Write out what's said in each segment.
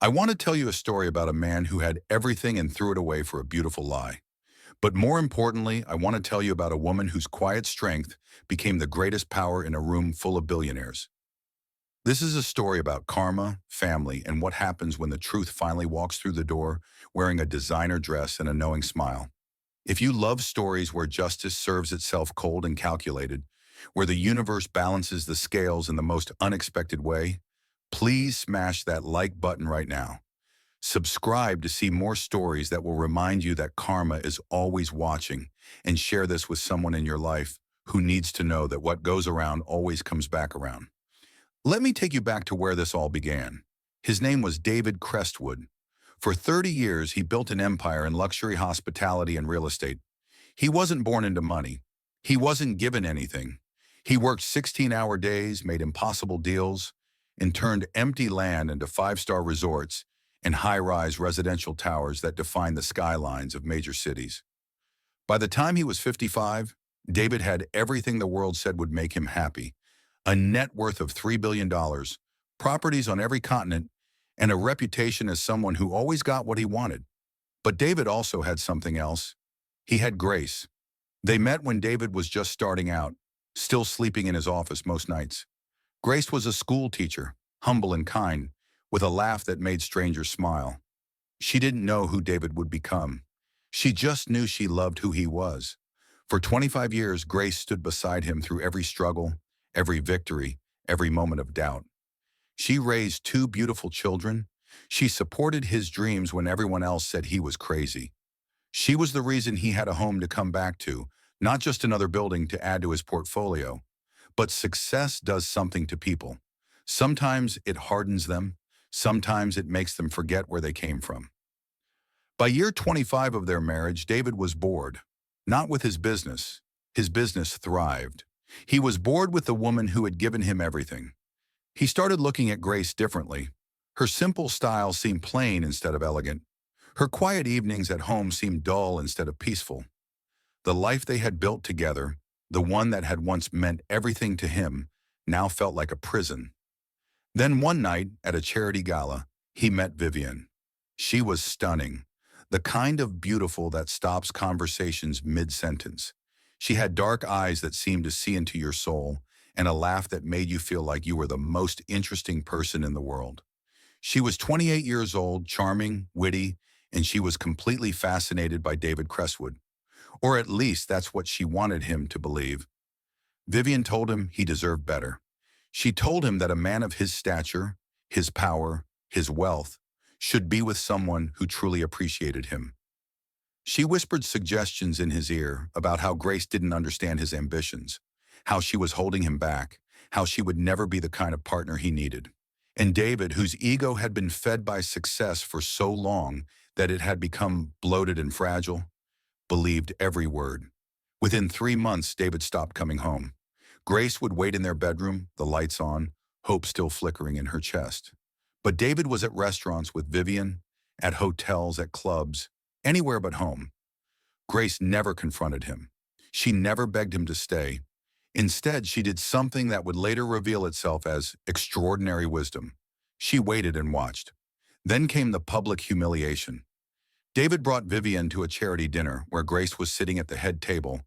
I want to tell you a story about a man who had everything and threw it away for a beautiful lie. But more importantly, I want to tell you about a woman whose quiet strength became the greatest power in a room full of billionaires. This is a story about karma, family, and what happens when the truth finally walks through the door wearing a designer dress and a knowing smile. If you love stories where justice serves itself cold and calculated, where the universe balances the scales in the most unexpected way, please smash that like button right now. Subscribe to see more stories that will remind you that karma is always watching, and share this with someone in your life who needs to know that what goes around always comes back around. Let me take you back to where this all began. His name was David Crestwood. For 30 years, he built an empire in luxury hospitality and real estate. He wasn't born into money. He wasn't given anything. He worked 16-hour days, made impossible deals, and turned empty land into five-star resorts and high-rise residential towers that define the skylines of major cities. By the time he was 55, David had everything the world said would make him happy: a net worth of $3 billion, properties on every continent, and a reputation as someone who always got what he wanted. But David also had something else. He had Grace. They met when David was just starting out, still sleeping in his office most nights. Grace was a school teacher, humble and kind, with a laugh that made strangers smile. She didn't know who David would become. She just knew she loved who he was. For 25 years, Grace stood beside him through every struggle, every victory, every moment of doubt. She raised two beautiful children. She supported his dreams when everyone else said he was crazy. She was the reason he had a home to come back to, not just another building to add to his portfolio. But success does something to people. Sometimes it hardens them. Sometimes it makes them forget where they came from. By year 25 of their marriage, David was bored. Not with his business. His business thrived. He was bored with the woman who had given him everything. He started looking at Grace differently. Her simple style seemed plain instead of elegant. Her quiet evenings at home seemed dull instead of peaceful. The life they had built together, the one that had once meant everything to him, now felt like a prison. Then one night, at a charity gala, he met Vivian. She was stunning, the kind of beautiful that stops conversations mid-sentence. She had dark eyes that seemed to see into your soul, and a laugh that made you feel like you were the most interesting person in the world. She was 28 years old, charming, witty, and she was completely fascinated by David Crestwood. Or at least that's what she wanted him to believe. Vivian told him he deserved better. She told him that a man of his stature, his power, his wealth, should be with someone who truly appreciated him. She whispered suggestions in his ear about how Grace didn't understand his ambitions, how she was holding him back, how she would never be the kind of partner he needed. And David, whose ego had been fed by success for so long that it had become bloated and fragile, believed every word. Within 3 months, David stopped coming home. Grace would wait in their bedroom, the lights on, hope still flickering in her chest. But David was at restaurants with Vivian, at hotels, at clubs, anywhere but home. Grace never confronted him. She never begged him to stay. Instead, she did something that would later reveal itself as extraordinary wisdom. She waited and watched. Then came the public humiliation. David brought Vivian to a charity dinner where Grace was sitting at the head table,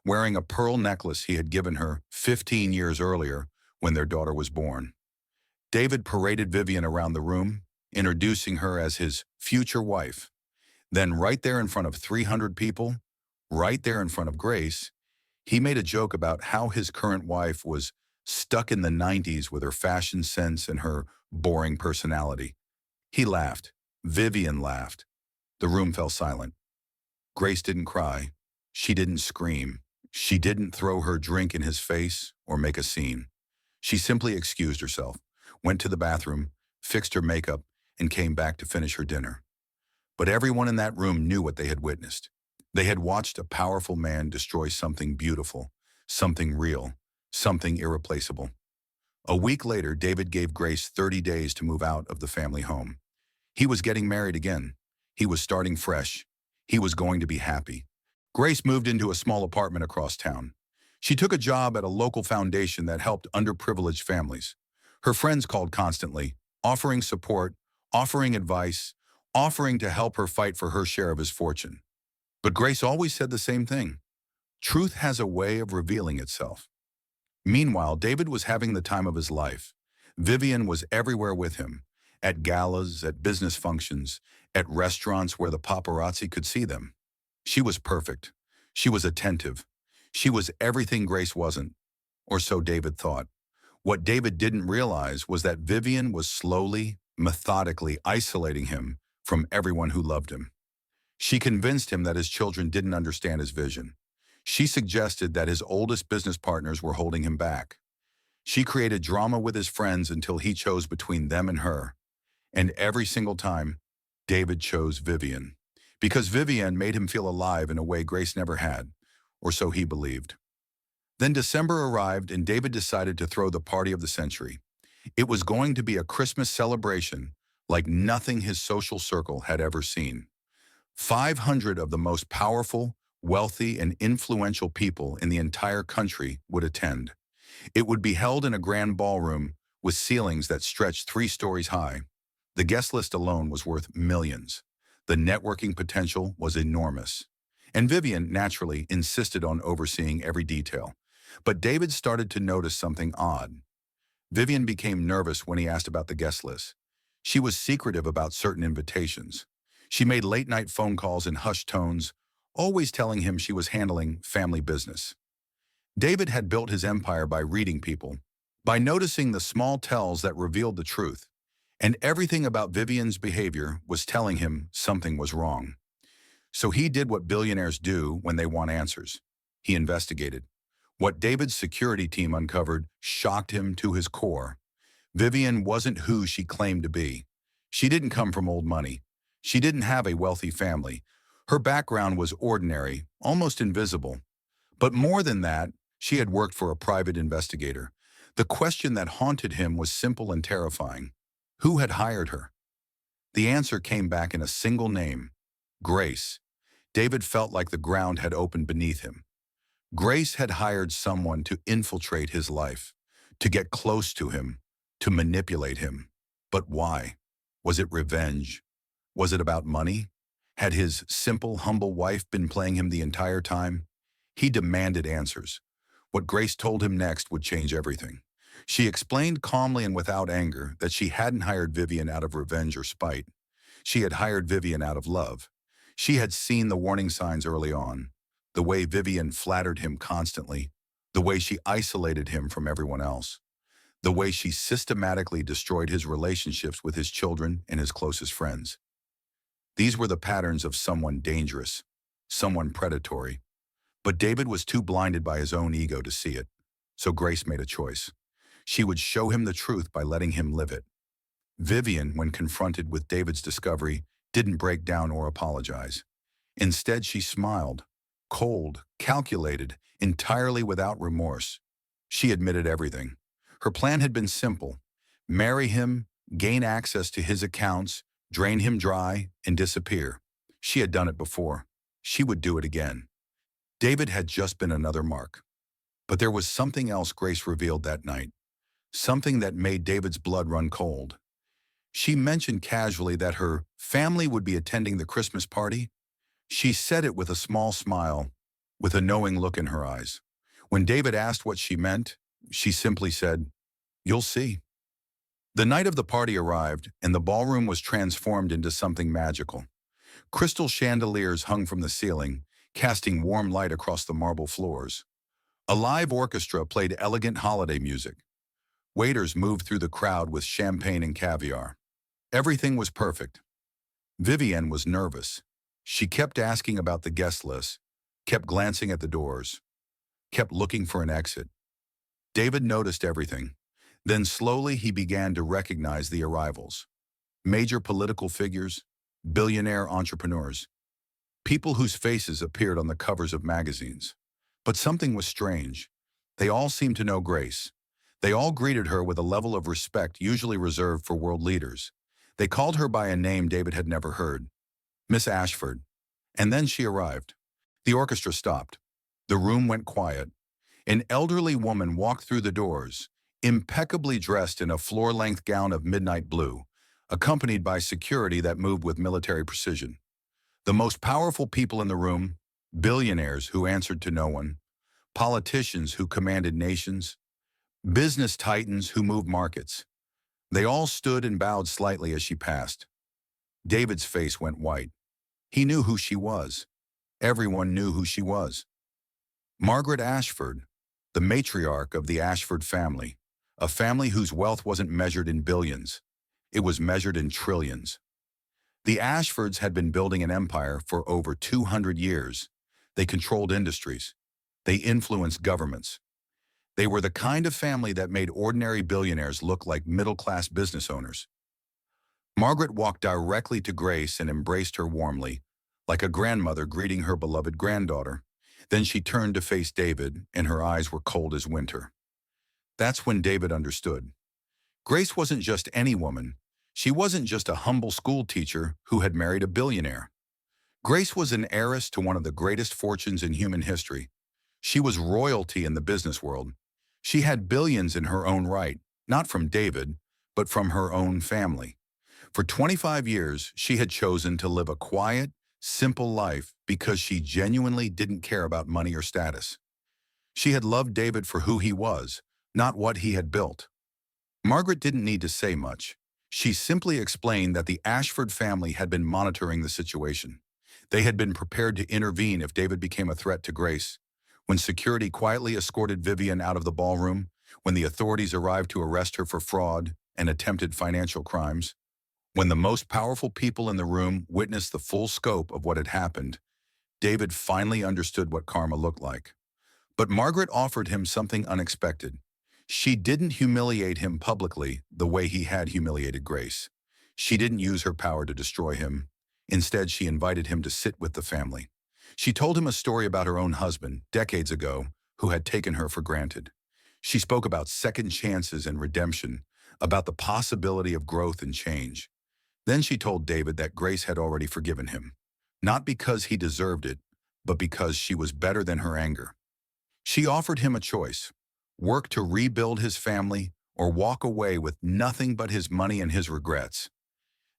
wearing a pearl necklace he had given her 15 years earlier when their daughter was born. David paraded Vivian around the room, introducing her as his future wife. Then right there in front of 300 people, right there in front of Grace, he made a joke about how his current wife was stuck in the 90s with her fashion sense and her boring personality. He laughed. Vivian laughed. The room fell silent. Grace didn't cry. She didn't scream. She didn't throw her drink in his face or make a scene. She simply excused herself, went to the bathroom, fixed her makeup, and came back to finish her dinner. But everyone in that room knew what they had witnessed. They had watched a powerful man destroy something beautiful, something real, something irreplaceable. A week later, David gave Grace 30 days to move out of the family home. He was getting married again. He was starting fresh. He was going to be happy. Grace moved into a small apartment across town. She took a job at a local foundation that helped underprivileged families. Her friends called constantly, offering support, offering advice, offering to help her fight for her share of his fortune. But Grace always said the same thing. Truth has a way of revealing itself. Meanwhile, David was having the time of his life. Vivian was everywhere with him, at galas, at business functions, at restaurants where the paparazzi could see them. She was perfect. She was attentive. She was everything Grace wasn't, or so David thought. What David didn't realize was that Vivian was slowly, methodically isolating him from everyone who loved him. She convinced him that his children didn't understand his vision. She suggested that his oldest business partners were holding him back. She created drama with his friends until he chose between them and her. And every single time, David chose Vivian. Because Vivian made him feel alive in a way Grace never had, or so he believed. Then December arrived and David decided to throw the party of the century. It was going to be a Christmas celebration like nothing his social circle had ever seen. 500 of the most powerful, wealthy, and influential people in the entire country would attend. It would be held in a grand ballroom with ceilings that stretched 3 stories high. The guest list alone was worth millions. The networking potential was enormous. And Vivian, naturally, insisted on overseeing every detail. But David started to notice something odd. Vivian became nervous when he asked about the guest list. She was secretive about certain invitations. She made late-night phone calls in hushed tones, always telling him she was handling family business. David had built his empire by reading people, by noticing the small tells that revealed the truth, and everything about Vivian's behavior was telling him something was wrong. So he did what billionaires do when they want answers. He investigated. What David's security team uncovered shocked him to his core. Vivian wasn't who she claimed to be. She didn't come from old money. She didn't have a wealthy family. Her background was ordinary, almost invisible. But more than that, she had worked for a private investigator. The question that haunted him was simple and terrifying. Who had hired her? The answer came back in a single name: Grace. David felt like the ground had opened beneath him. Grace had hired someone to infiltrate his life, to get close to him, to manipulate him. But why? Was it revenge? Was it about money? Had his simple, humble wife been playing him the entire time? He demanded answers. What Grace told him next would change everything. She explained calmly and without anger that she hadn't hired Vivian out of revenge or spite. She had hired Vivian out of love. She had seen the warning signs early on, the way Vivian flattered him constantly, the way she isolated him from everyone else, the way she systematically destroyed his relationships with his children and his closest friends. These were the patterns of someone dangerous, someone predatory. But David was too blinded by his own ego to see it, so Grace made a choice. She would show him the truth by letting him live it. Vivian, when confronted with David's discovery, didn't break down or apologize. Instead, she smiled, cold, calculated, entirely without remorse. She admitted everything. Her plan had been simple: marry him, gain access to his accounts, drain him dry, and disappear. She had done it before. She would do it again. David had just been another mark. But there was something else Grace revealed that night, something that made David's blood run cold. She mentioned casually that her family would be attending the Christmas party. She said it with a small smile, with a knowing look in her eyes. When David asked what she meant, she simply said, "You'll see." The night of the party arrived, and the ballroom was transformed into something magical. Crystal chandeliers hung from the ceiling, casting warm light across the marble floors. A live orchestra played elegant holiday music. Waiters moved through the crowd with champagne and caviar. Everything was perfect. Vivian was nervous. She kept asking about the guest list, kept glancing at the doors, kept looking for an exit. David noticed everything. Then slowly he began to recognize the arrivals. Major political figures, billionaire entrepreneurs, people whose faces appeared on the covers of magazines. But something was strange. They all seemed to know Grace. They all greeted her with a level of respect usually reserved for world leaders. They called her by a name David had never heard: Miss Ashford. And then she arrived. The orchestra stopped. The room went quiet. An elderly woman walked through the doors, impeccably dressed in a floor-length gown of midnight blue, accompanied by security that moved with military precision. The most powerful people in the room, billionaires who answered to no one, politicians who commanded nations, business titans who moved markets. They all stood and bowed slightly as she passed. David's face went white. He knew who she was. Everyone knew who she was. Margaret Ashford, the matriarch of the Ashford family, a family whose wealth wasn't measured in billions. It was measured in trillions. The Ashfords had been building an empire for over 200 years. They controlled industries. They influenced governments. They were the kind of family that made ordinary billionaires look like middle-class business owners. Margaret walked directly to Grace and embraced her warmly, like a grandmother greeting her beloved granddaughter. Then she turned to face David, and her eyes were cold as winter. That's when David understood. Grace wasn't just any woman. She wasn't just a humble school teacher who had married a billionaire. Grace was an heiress to one of the greatest fortunes in human history. She was royalty in the business world. She had billions in her own right, not from David, but from her own family. For 25 years, she had chosen to live a quiet, simple life because she genuinely didn't care about money or status. She had loved David for who he was, not what he had built. Margaret didn't need to say much. She simply explained that the Ashford family had been monitoring the situation. They had been prepared to intervene if David became a threat to Grace. When security quietly escorted Vivian out of the ballroom, when the authorities arrived to arrest her for fraud and attempted financial crimes, when the most powerful people in the room witnessed the full scope of what had happened, David finally understood what karma looked like. But Margaret offered him something unexpected. She didn't humiliate him publicly the way he had humiliated Grace. She didn't use her power to destroy him. Instead, she invited him to sit with the family. She told him a story about her own husband, decades ago, who had taken her for granted. She spoke about second chances and redemption, about the possibility of growth and change. Then she told David that Grace had already forgiven him, not because he deserved it, but because she was better than her anger. She offered him a choice: work to rebuild his family or walk away with nothing but his money and his regrets.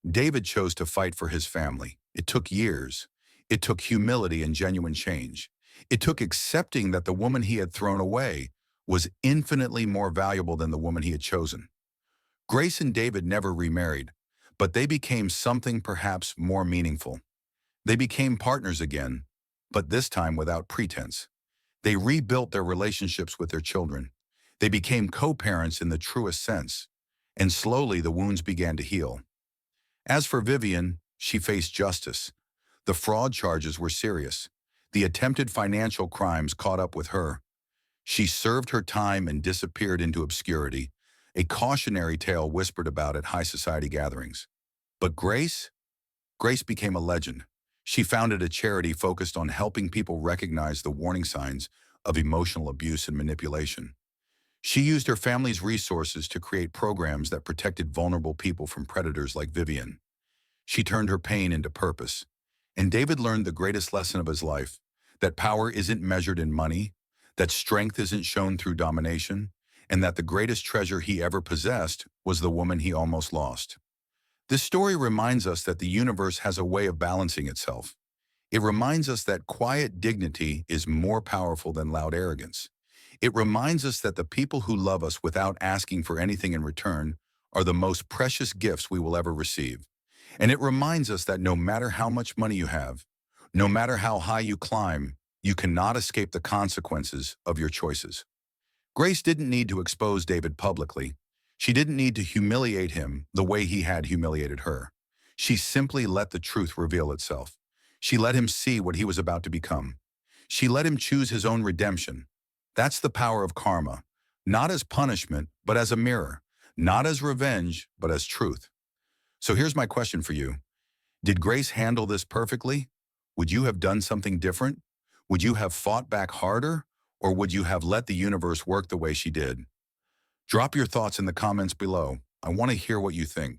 David chose to fight for his family. It took years. It took humility and genuine change. It took accepting that the woman he had thrown away was infinitely more valuable than the woman he had chosen. Grace and David never remarried, but they became something perhaps more meaningful. They became partners again, but this time without pretense. They rebuilt their relationships with their children. They became co-parents in the truest sense, and slowly the wounds began to heal. As for Vivian, she faced justice. The fraud charges were serious. The attempted financial crimes caught up with her. She served her time and disappeared into obscurity, a cautionary tale whispered about at high society gatherings. But Grace became a legend. She founded a charity focused on helping people recognize the warning signs of emotional abuse and manipulation. She used her family's resources to create programs that protected vulnerable people from predators like Vivian. She turned her pain into purpose. And David learned the greatest lesson of his life: that power isn't measured in money, that strength isn't shown through domination, and that the greatest treasure he ever possessed was the woman he almost lost. This story reminds us that the universe has a way of balancing itself. It reminds us that quiet dignity is more powerful than loud arrogance. It reminds us that the people who love us without asking for anything in return are the most precious gifts we will ever receive. And it reminds us that no matter how much money you have, no matter how high you climb, you cannot escape the consequences of your choices. Grace didn't need to expose David publicly. She didn't need to humiliate him the way he had humiliated her. She simply let the truth reveal itself. She let him see what he was about to become. She let him choose his own redemption. That's the power of karma, not as punishment, but as a mirror, not as revenge, but as truth. So here's my question for you. Did Grace handle this perfectly? Would you have done something different? Would you have fought back harder? Or would you have let the universe work the way she did? Drop your thoughts in the comments below. I want to hear what you think.